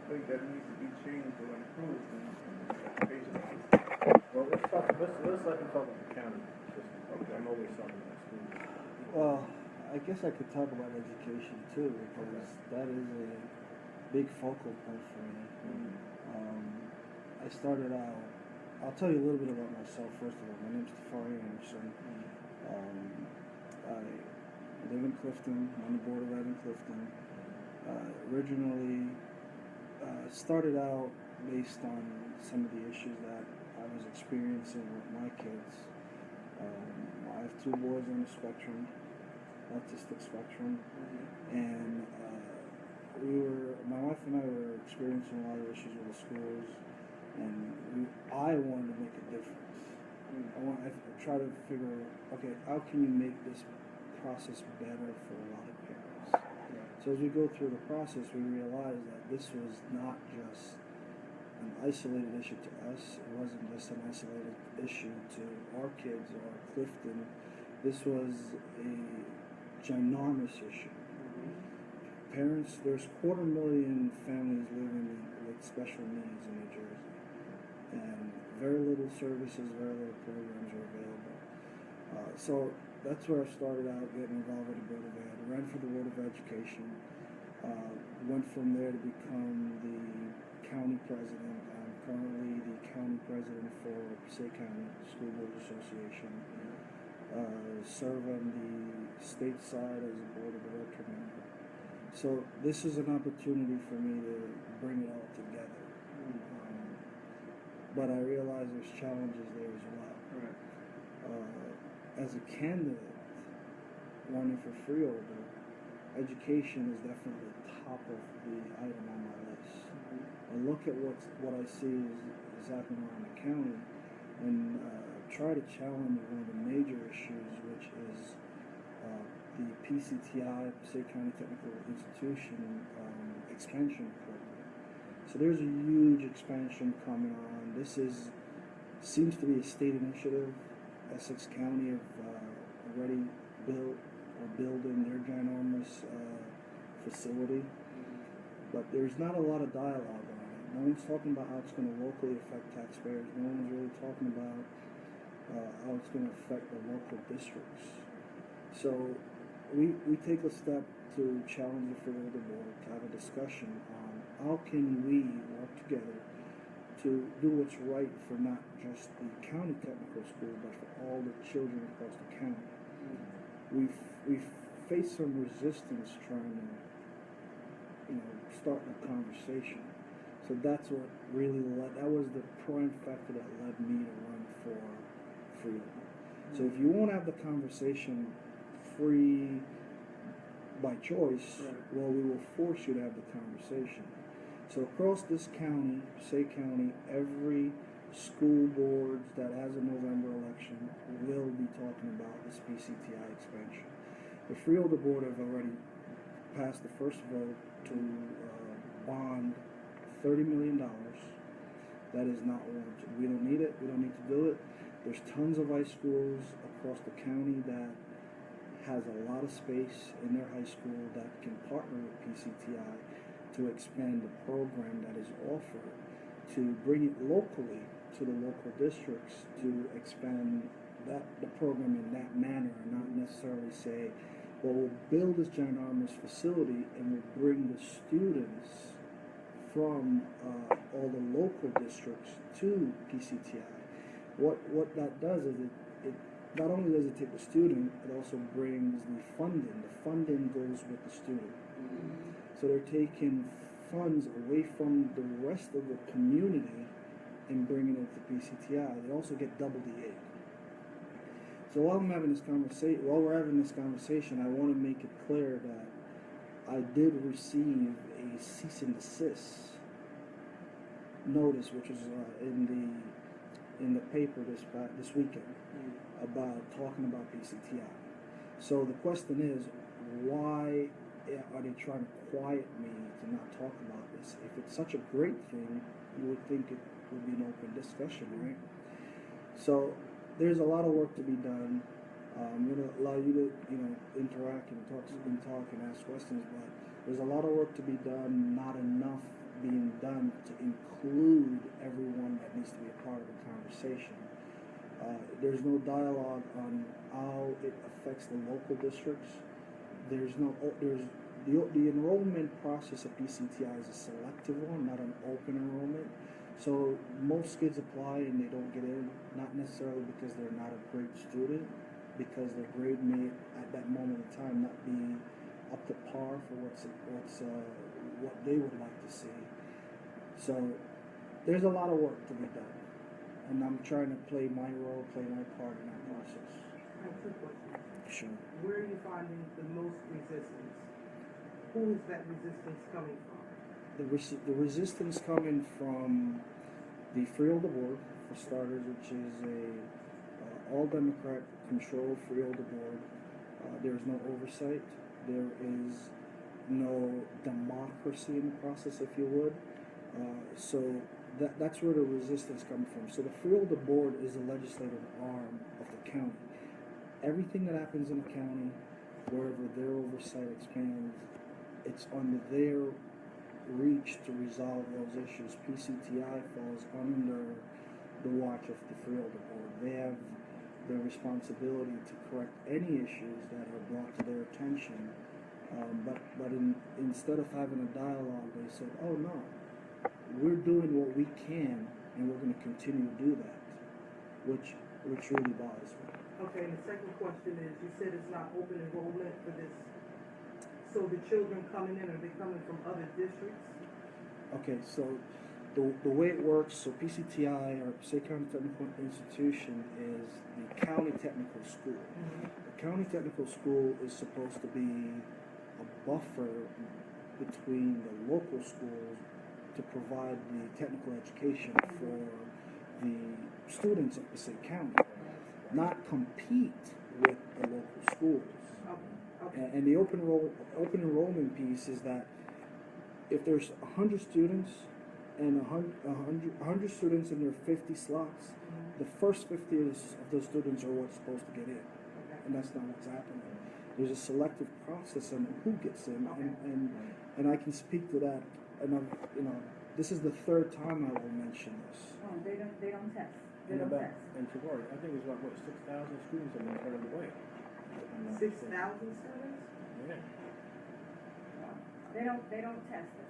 think that needs to be changed or improved in education? Well, let's let him talk about the county system. Okay. I'm always talking about schools. Well, I guess I could talk about education too, because that is a big focal point for me. I started out, I'll tell you a little bit about myself first of all. My name's Tafari. I live in Clifton. I'm on the board of ed in Clifton. Originally, started out based on some of the issues that I was experiencing with my kids. I have two boys on the spectrum, autistic spectrum, and my wife and I were experiencing a lot of issues with the schools, and I wanted to make a difference. I try to figure, okay, how can you make this process better for a lot of parents? So as we go through the process, we realize that this was not just an isolated issue to us. It wasn't just an isolated issue to our kids or Clifton. This was a ginormous issue. Parents, there's 250,000 families living with special needs in New Jersey, and very little services, very little programs are available. So that's where I started out getting involved with the Board of Ed. Ran for the Board of Education. Went from there to become the county president. I'm currently the county president for Passaic County School Board Association. Serve on the state side as a board of director member. So this is an opportunity for me to bring it all together. But I realize there's challenges there as well. Right. As a candidate running for freeholder, education is definitely top of the item on my list. I look at what I see is happening around the county, and try to challenge one of the major issues, which is the PCTI, Passaic County Technical Institution, expansion program. So there's a huge expansion coming on. This seems to be a state initiative. Essex County have already built or building their ginormous facility, but there's not a lot of dialogue on it. No one's talking about how it's going to locally affect taxpayers. No one's really talking about how it's going to affect the local districts. So we take a step to challenge the freeholder board to have a discussion on how can we work together to do what's right for not just the county technical school, but for all the children across the county. We've faced some resistance trying to, start a conversation. So that's what that was the prime factor that led me to run for freeholder. So if you won't have the conversation free by choice, well, we will force you to have the conversation. So across this county, Passaic County, every school board that has a November election will be talking about this PCTI expansion. The freeholder board have already passed the first vote to bond $30 million. That is not warranted. We don't need it. We don't need to do it. There's tons of high schools across the county that has a lot of space in their high school that can partner with PCTI to expand the program that is offered, to bring it locally to the local districts, to expand the program in that manner, and not necessarily say, well, we'll build this ginormous facility and we'll bring the students from all the local districts to PCTI. What that does is it not only does it take the student, it also brings the funding. The funding goes with the student. So they're taking funds away from the rest of the community and bringing it to PCTI. They also get double the aid. So while we're having this conversation, I want to make it clear that I did receive a cease and desist notice, which was in the paper this weekend about talking about PCTI. So the question is, why are they trying to quiet me to not talk about this? If it's such a great thing, you would think it would be an open discussion, right? So there's a lot of work to be done. I'm going to allow you to, interact and talk and ask questions, but there's a lot of work to be done, not enough being done to include everyone that needs to be a part of the conversation. There's no dialogue on how it affects the local districts. There's the enrollment process at PCTI is a selective one, not an open enrollment. So most kids apply and they don't get in, not necessarily because they're not a great student, because their grade may at that moment in time not be up to par for what they would like to see. So there's a lot of work to be done, and I'm trying to play my role, play my part in that process. I have two questions. Sure. Where are you finding the most resistance? Who is that resistance coming from? The resistance coming from the Freeholder Board, for starters, which is a all Democrat controlled Freeholder Board. There is no oversight. There is no democracy in the process, if you would. So that's where the resistance comes from. So the Freeholder Board is the legislative arm of the county. Everything that happens in the county, wherever their oversight expands, it's under their reach to resolve those issues. PCTI falls under the watch of the Freeholder Board. They have the responsibility to correct any issues that are brought to their attention. Instead of having a dialogue, they said, "Oh no, we're doing what we can, and we're going to continue to do that," which really bothers me. Okay, and the second question is, you said it's not open enrollment for this. So the children coming in, are they coming from other districts? Okay, so the way it works, so PCTI, or Passaic County Technical Institution, is the county technical school. Mm-hmm. The county technical school is supposed to be a buffer between the local schools to provide the technical education for the students of Passaic County, not compete with the local schools. Okay. And the open enrollment piece is that if there's 100 students and 100 students and there are 50 slots, the first 50 of those students are what's supposed to get in, and that's not what's happening. There's a selective process on who gets in, and I can speak to that. And this is the third time I will mention this. Oh, they don't test. They And don't about, test. and Tafari, I think it's about, 6,000 students have been turned away. 6,000 students? Yeah. They don't test it.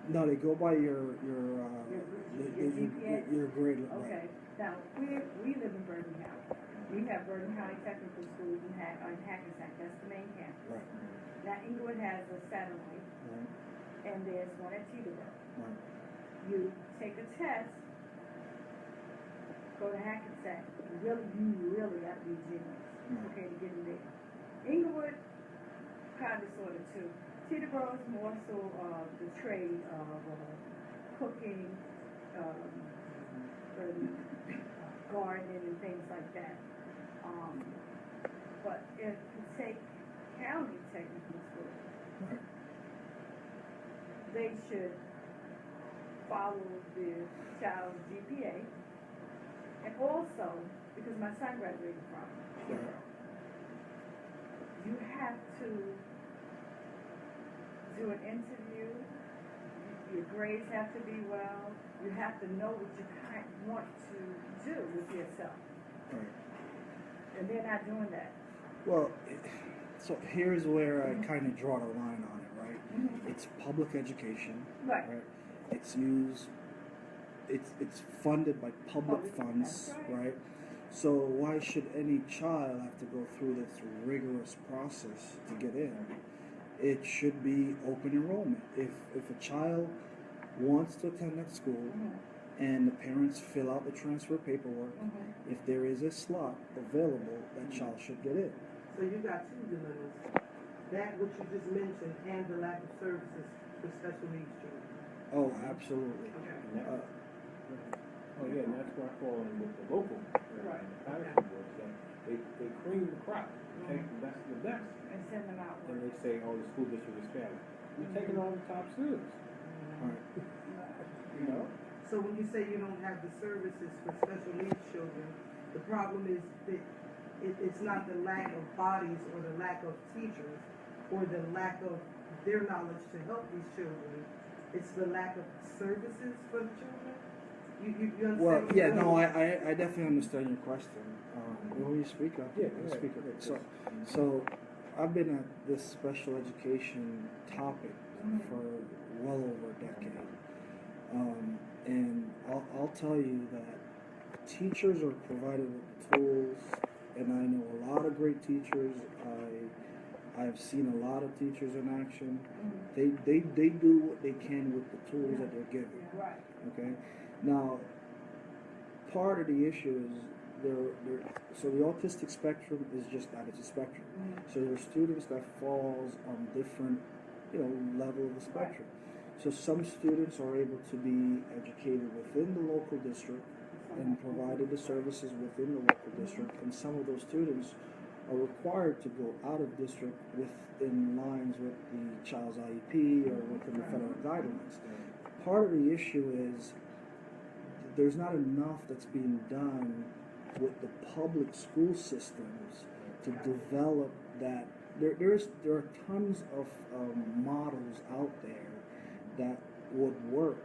No, they go by your GPA? your grade. Right. Okay. Now we live in Bergen County. We have Bergen County Technical Schools in Hackensack. That's the main campus. Right. Now Inglewood has a satellite, Right. and there's one at Teterboro. Right. You take a test, go to Hackensack. You really have to be genius, okay, to get in there. Inglewood, kind of, sort of too. Teterboro is more so the trade of cooking, gardening, and things like that. But if you take county technical school, Right. they should follow the child's GPA, and also, because my son graduated from Teterboro, you have to do an interview. Your grades have to be well. You have to know what you want to do with yourself, Right. and they're not doing that. Well, so here's where I kind of draw the line on it, right? Mhm. It's public education, Right. It's used, it's funded by public funds, that's right? So why should any child have to go through this rigorous process to get in? It should be open enrollment. If a child wants to attend that school Mhm. and the parents fill out the transfer paperwork, Mhm. if there is a slot available, that child should get in. So you got two dilemmas. That which you just mentioned and the lack of services for special needs children. Oh, absolutely. Okay. And that, oh yeah, and that's where I fall in with the local, Right. the Patterson boards, that they cream the crop, take the best of the best, And send them out. and they say, oh, the school district is failing. You're taking all the top students, Right. you know? So when you say you don't have the services for special needs children, the problem is that it's not the lack of bodies or the lack of teachers or the lack of their knowledge to help these children. it's the lack of services for the children? You understand? Well, what yeah, I'm no, saying? I definitely understand your question. Will you speak up? Yeah, You go speak ahead. up. So I've been at this special education topic for well over a decade. And I'll tell you that teachers are provided with the tools, and I know a lot of great teachers. I've seen a lot of teachers in action. They do what they can with the tools that they're given. Right. Okay. Now, part of the issue is so the autistic spectrum is just that, it's a spectrum. So there are students that falls on different, level of the spectrum. So some students are able to be educated within the local district and provided the services within the local district, and some of those students are required to go out of district within lines with the child's IEP or within the federal guidelines. Part of the issue is there's not enough that's being done with the public school systems to develop that. There are tons of models out there that would work.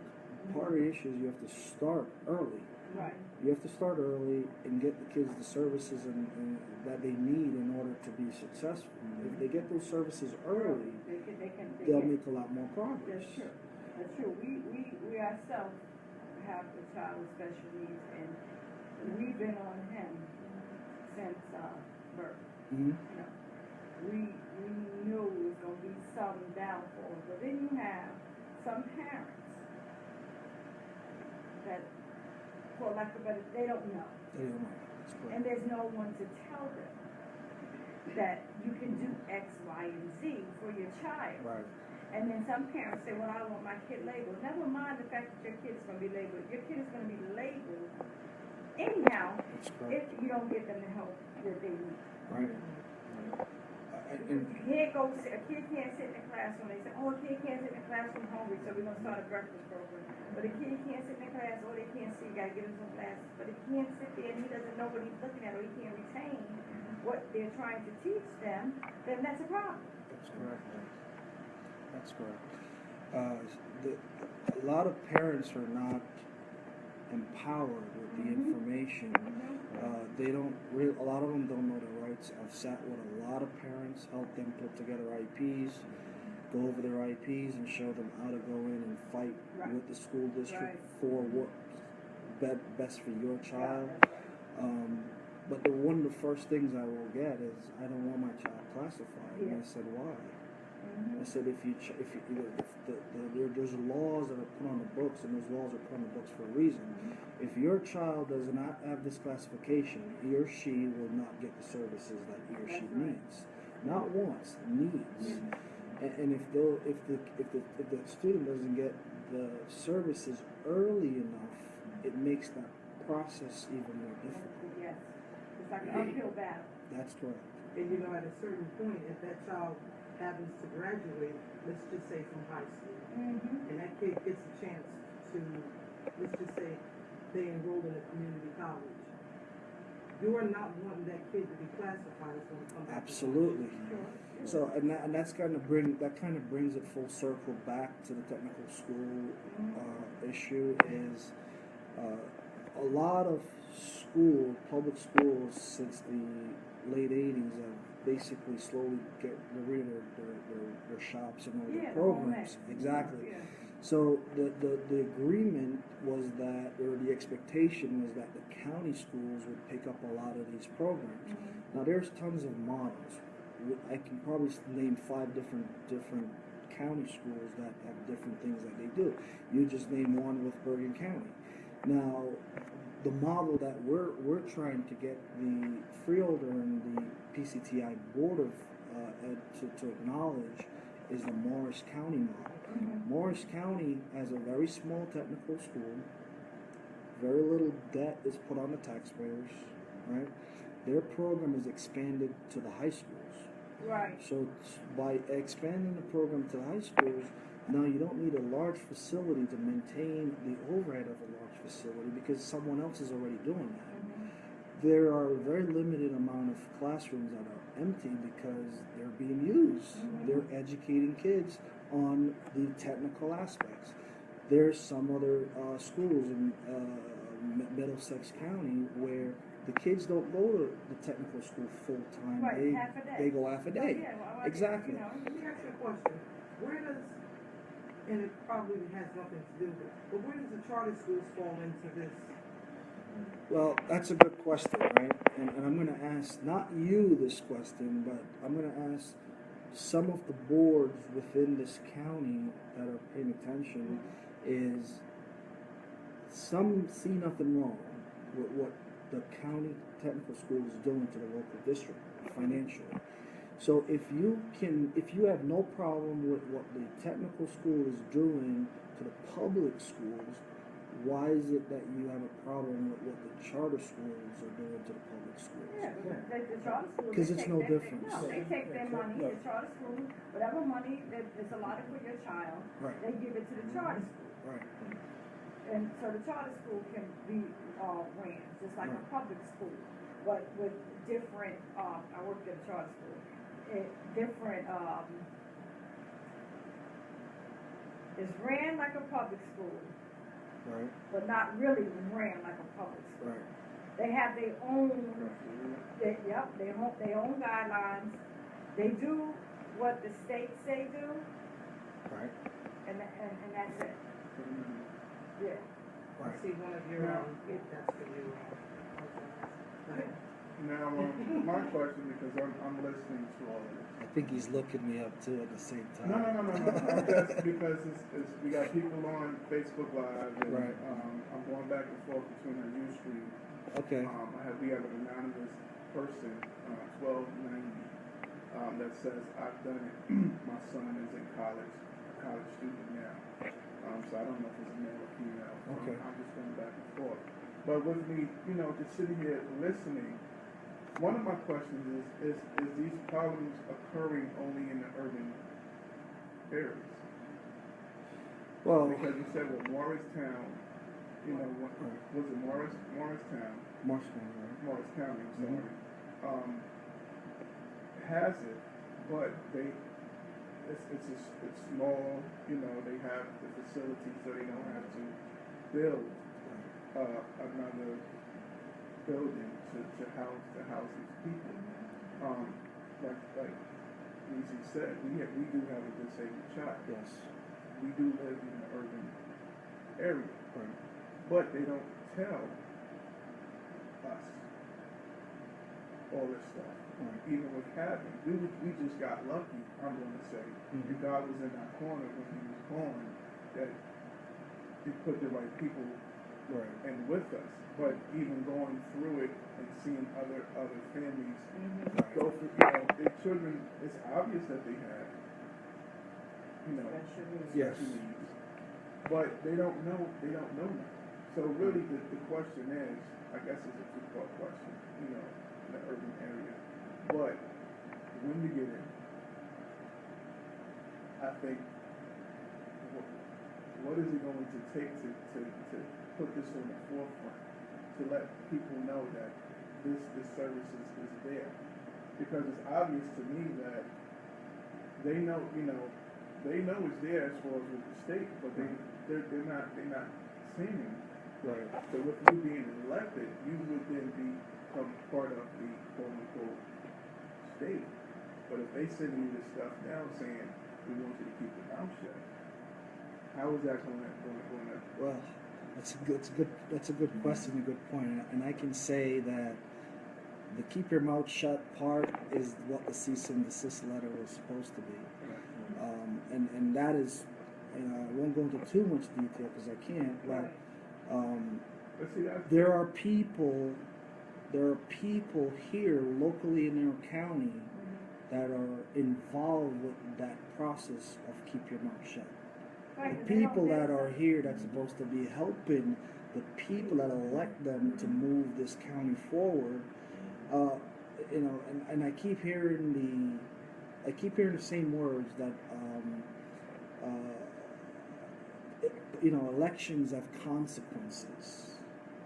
Part of the issue is you have to start early. Right. You have to start early and get the kids the services and that they need in order to be successful. If they get those services early, they'll make a lot more progress. That's true. That's true. We ourselves have a child with special needs, and we've been on him since birth. Mm-hmm. We knew it was going to be some downfall, but then you have some parents that, for lack of a better, they don't know. They don't know. That's correct. And there's no one to tell them that you can do X, Y, and Z for your child. Right. And then some parents say, well, I don't want my kid labeled. Never mind the fact that your kid is going to be labeled. Your kid is going to be labeled anyhow That's if correct. you don't get them the help that they need. Right. A kid can't sit in the classroom. They say, oh, a kid can't sit in the classroom hungry, so we're going to start a breakfast program. But a kid can't sit in the class, or they can't see, you got to get him some classes. But if he can't sit there and he doesn't know what he's looking at, or he can't retain what they're trying to teach them, then that's a problem. That's correct. That's correct. A lot of parents are not empowered with the information. They don't. A lot of them don't know their rights. I've sat with a lot of parents, helped them put together IEPs, go over their IEPs, and show them how to go in and fight with the school district for what's best for your child. But one of the first things I will get is, I don't want my child classified. And I said, why? I said, there's laws that are put on the books, and those laws are put on the books for a reason. If your child does not have this classification, he or she will not get the services that he or she needs. Not wants, needs. And if the student doesn't get the services early enough, it makes that process even more difficult. Yes. It's like an uphill battle. That's correct. And at a certain point, if that child happens to graduate, let's just say from high school, and that kid gets a chance to, let's just say they enrolled in a community college, you are not wanting that kid to be classified as going to come back. Absolutely. So, and that's kind of brings it full circle back to the technical school issue. Is a lot of public schools since the late '80s have basically slowly get rid of their shops and all their programs. Exactly. Yeah. So the agreement was that, or the expectation was that the county schools would pick up a lot of these programs. Now there's tons of models. I can probably name 5 different county schools that have different things that they do. You just name one with Bergen County. Now, the model that we're trying to get the Freeholder and the PCTI Board of Ed to acknowledge is the Morris County model. Morris County has a very small technical school. Very little debt is put on the taxpayers, right? Their program is expanded to the high schools. Right. So by expanding the program to the high schools, now you don't need a large facility to maintain the overhead of a large facility because someone else is already doing that. There are a very limited amount of classrooms that are empty because they're being used. They're educating kids on the technical aspects. There's some other schools in Middlesex County where the kids don't go to the technical school full time. Right, half a day. They go half a day. Yeah, well, Exactly. you know. Let me ask you a question. Where does, and it probably has nothing to do with it, but where does the charter schools fall into this? Well, that's a good question, right? And I'm going to ask not you this question, but I'm going to ask some of the boards within this county that are paying attention. Is some see nothing wrong with what the county technical school is doing to the local district financially. So if you have no problem with what the technical school is doing to the public schools, why is it that you have a problem with what the charter schools are doing to the public schools? Yeah, the charter schools. 'Cause they it's take no their- difference. No, they take their money, the charter school, whatever money that is allotted for your child, Right. they give it to the charter school. Right. And so the charter school can be ran just like a Right. public school, but with different. I worked at a charter school. Different. It's ran like a public school, Right. but not really ran like a public school. Right. They have their own. They own guidelines. They do what the state say do, Right. and that's it. Yeah. I see one of your, if that's for you. Go ahead. Now, my question, because I'm listening to all of this. I think he's looking me up too at the same time. No. I'm just because we got people on Facebook Live, and Right. I'm going back and forth between our Ustream. Okay. We have an anonymous person, 1290, that says I've done it. My son is in college, a college student now. So I don't know if it's male or female. So Okay. I'm just going back and forth. But with me, just sitting here listening, one of my questions is these problems occurring only in the urban areas? Well, Because you said with Morristown, was it Morristown? Marshall, right? Morris County, I'm sorry, has it, but it's small, they have the facilities so they don't have to build another building to house these people. Like Lizzie said, we do have a disabled child. Yes. We do live in an urban area, Right. but they don't tell us all this stuff. Right. Even with having, we just got lucky, I'm going to say, Mhm. and God was in our corner when he was born, that he put the right people Right. and with us. But even going through it and seeing other families go through, their children, it's obvious that they have, Yes. special needs, but they don't know nothing. So really, the question is, I guess it's a two-part question, in the urban area. But when you get in, I think, what is it going to take to put this on the forefront, to let people know that this service is there? Because it's obvious to me that they know it's there as far as with the state, but they're not seeing it. Right. So with you being elected, you would then become part of the quote-unquote state. But if they send you this stuff down saying, we want you to keep your mouth shut, how is that going to... Well, that's a good question, a good point. And I can say that the keep your mouth shut part is what the cease and desist letter was supposed to be. And that is, I won't go into too much detail because I can't, but there are people here locally in our county that are involved with that process of keep your mouth shut. Right, The people that are here that's supposed to be helping the people that elect them to move this county forward, and I keep hearing the same words that elections have consequences.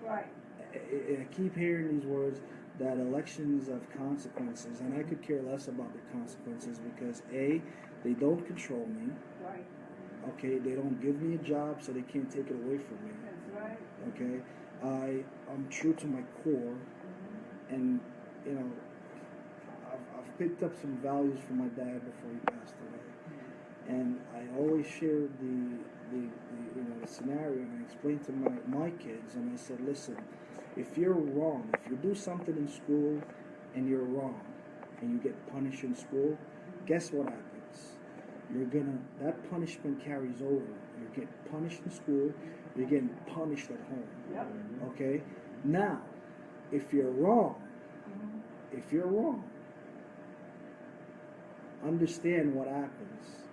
Right. I keep hearing these words that elections have consequences, and I could care less about the consequences because A, they don't control me. right. Okay, they don't give me a job, so they can't take it away from me. That's right. Okay, I'm true to my core, and you know, I've picked up some values from my dad before he passed away, and I always shared the scenario, and I explained to my kids, and I said, listen, if you're wrong, if you do something in school and you're wrong, and you get punished in school, guess what happens? That punishment carries over. You get punished in school, you're getting punished at home. Yep. Okay? Now, if you're wrong, understand what happens.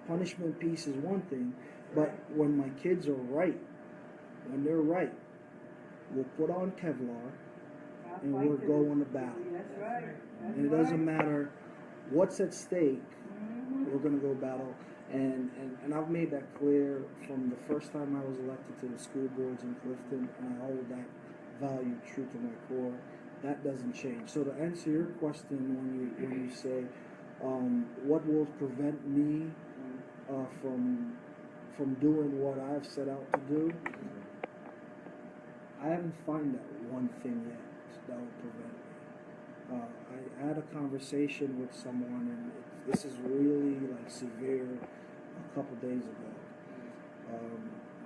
Punishment piece is one thing, but when my kids are right, when they're right, we'll put on Kevlar and we'll go on the battle. That's right. That's And it doesn't matter what's at stake, we're going to go battle. And I've made that clear from the first time I was elected to the school boards in Clifton, and I hold that value true to my core. That doesn't change. So to answer your question, when you say, what will prevent me from doing what I've set out to do, I haven't found that one thing yet that will prevent me. I had a conversation with someone, and this is really like severe, a couple days ago.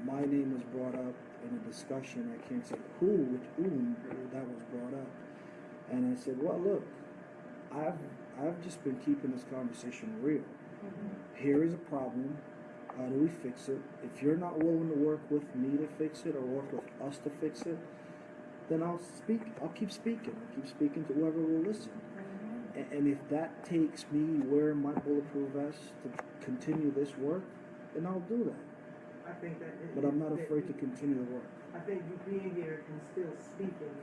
My name was brought up in a discussion. I can't say who, with whom that was brought up. And I said, well, look, I've just been keeping this conversation real. Here is a problem. How do we fix it? If you're not willing to work with me to fix it or work with us to fix it, then I'll speak. I'll keep speaking. I'll keep speaking to whoever will listen. And if that takes me wearing my bulletproof vest to continue this work, then I'll do that. I think that. But I'm not afraid to continue the work. I think you being here and still speaking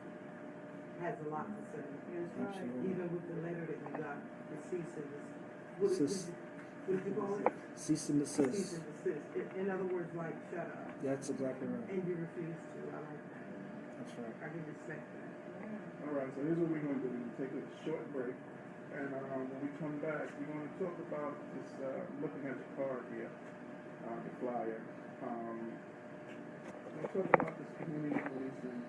has a lot to say. That's right. Absolutely. Even with the letter that you got, the cease and desist. What did you call it? Cease and desist. Cease and desist. In other words, like, shut up. That's exactly right. And you refuse to. I like that. That's right. I can respect that. All right, so here's what we're going to do. We're going to take a short break, and when we come back, we're going to talk about this, looking at the card here, the flyer. We're going to talk about this community policing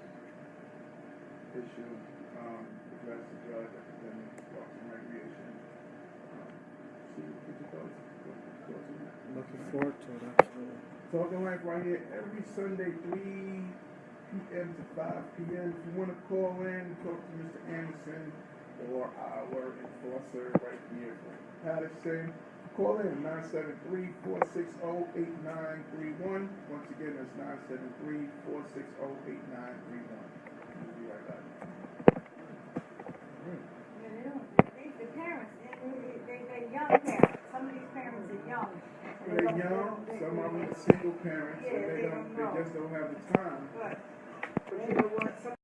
issue, address the judge, academic, parks and recreation. See what your thoughts on that. Looking forward to it, absolutely. Talking Life right here every Sunday, 3 p.m. to 5 p.m. If you want to call in, talk to Mr. Anderson or our enforcer right here from Patterson, call in 973-460-8931. Once again, that's 973-460-8931. We'll be right back. Yeah, they don't. The parents, they're young parents. Some of these parents are young. They're young, some of them are single parents, Yeah, and they just don't have the time. But you know what?